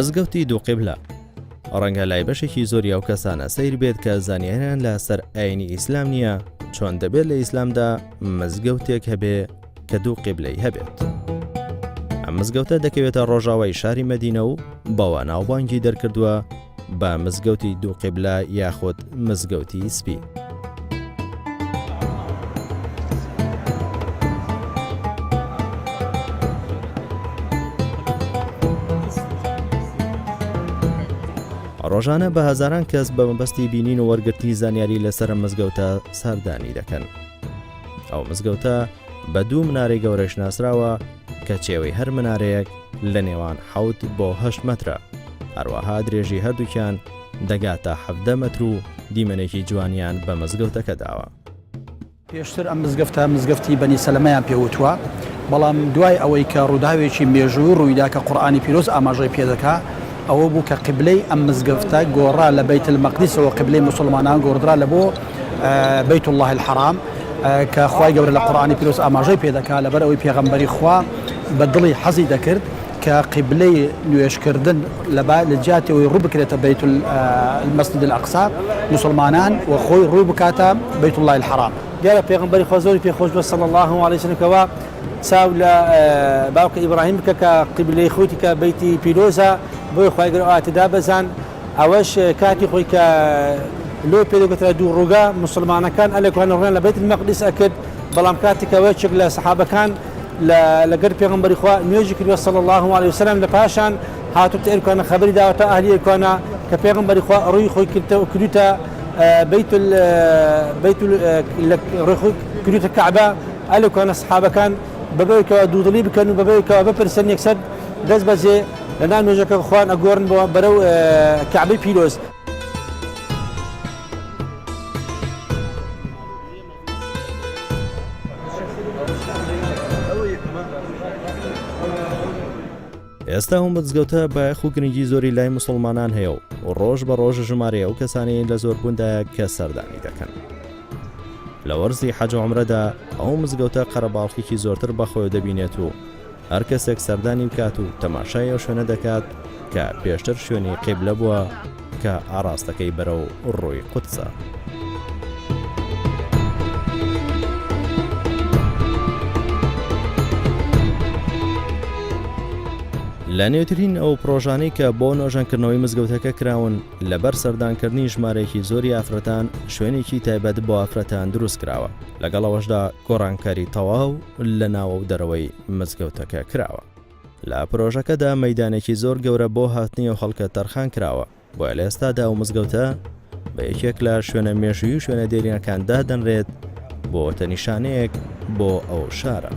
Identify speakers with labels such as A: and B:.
A: مزگەوتی دوو قیبلە ڕەنگە لای بەشێکی زۆری ئەو کەسانە سەیر بێت کە زانیاریان لەسەر ئاینی ئیسلام نییە چۆن دەبێت لە ئیسلامدا مزگەوتێک هەبێ کە دوو قیبلەی هەبێت. ئەم مزگەوتە دەکەوێتە ڕۆژاوای شاری مەدینە و بەوە ناوبانگی دەرکردووە بە مزگەوتی دوو قیبلە یاخود مزگەوتی سپی. ڕۆژانە بە هەزاران کەس بە مەبەستی بینین و وەرگرتنی زانیاری لەسەر مزگەوتە ساردانی دەکەن. ئەو مزگەوتە بە دوو منارەی گەورەش ناسراوە کە چێوەی هەر منارەیەک لە نێوان 7 بۆ 8 مەترە. هەروەها درێژی هەردووکیان دەگاتە 17 مەتر و دیمەنێکی جوانیان بە مزگەوتەکە داوە.
B: پێشتر ئەم مزگەفتی بەنی سەلەمەیان پێوتووە، بەڵام دوای ئەوەی کە ڕووداوێکی مێژووی ڕوویدا کە قورئانی پیرۆز ئاماژەی پێدەکا ئەوە بوو کە قبلەی ئەم مزگەفتە گۆڕا لە بەیت المەقدیسەوە قبلەی مسلمانان گۆڕدرا لە بۆ بەیت الله الحرام کە خوای گەورە لە قورئانی پیرۆز ئاماژەی پێدەکا لەبەر ئەوەی پێغەمبەری خوا بە دڵی حەزی دەکرد کە قبلەی نوێژکردن لە جاتەوەی ڕوو بکرێتە بەیت المەسجد الأقصى مسلمانان و خۆی ڕوو بکاتە بەیت الله الحرام.
C: دیارە پێغەمبەری خوا زۆری پێخۆش بە صلی الله علیه وسلم کەوا چاو لە باوکە ئیبراهیم بکە کە قبلەی خۆتی کە بەیتی پیرۆزە بۆی خوای گەورە ئاتدا بەزان ئەوەش کاتی خۆی کە لۆ پێدەگوترا دوو ڕووگە مسلمانەکان ئەلێکوان ڕۆیان لە بەیت المەقدیس ئەکرد، بەڵام کاتێکەوە چێک لە سەحابەکان لەگەر پێغەمبەری خوا نوێژی کردووە صلی الله علیه وسلم لە پاشان هاتوتە ئێرکوانە خەبەری داوەتە ئاهلی ئێرکوانە کە پێغەمبەری خوا ڕووی خۆی کردوتە کردوتە کەعبە ئەلێکوانە سەحابەکان بەبێکەوە دوودڵی بکەن و بەبێکەوە بپرسن یەکسەر دەست بەجێ لە ناو نوێژەکە خوان ئەگۆڕن بەرەو کەعبەی پیرۆز.
A: ئێستا هەم مزگەوتە بەیەخ و گرنگی زۆری لای مسلمانان هەیە و ڕۆژ بە ڕۆژ ژمارەیە ئەو کەسانی لە زۆربووندایە کە سەردانی دەکەن. لە وەرزی حەج و عومرەدا ئەو مزگەوتە قەرەباڵقێکی زۆرتر بەخۆی دەبینێت و هەر کەسێک سەردانی بکات و تەماشای ئەو شوێنە دەکات کە پێشتر شوێنی قیبلە بووە کە ئاراستەکەی بەرەو ڕووی قودسە. لە نێوترین ئەو پرۆژانەی کە بۆ نۆژەنکردنەوەی مزگەوتەکە کراون لەبەر سەردانکردنی ژمارەیەکی زۆری ئافرەتان شوێنێکی تایبەت بۆ ئافرەتان دروست کراوە، لەگەڵ ئەوەشدا گۆڕانکاری تەواو لە ناوە و دەرەوەی مزگەوتەکە کراوە. لە پرۆژەکەدا مەیدانێکی زۆر گەورە بۆ هاتنی و خەڵکە تەرخان کراوە، بۆیە لە ئێستادا و مزگەوتە بە یەکێک لە شوێنە مێژووی و شوێنە دێرینەکاندا دەنرێت بۆ تەنیشانەیەک بۆ ئەو شارە.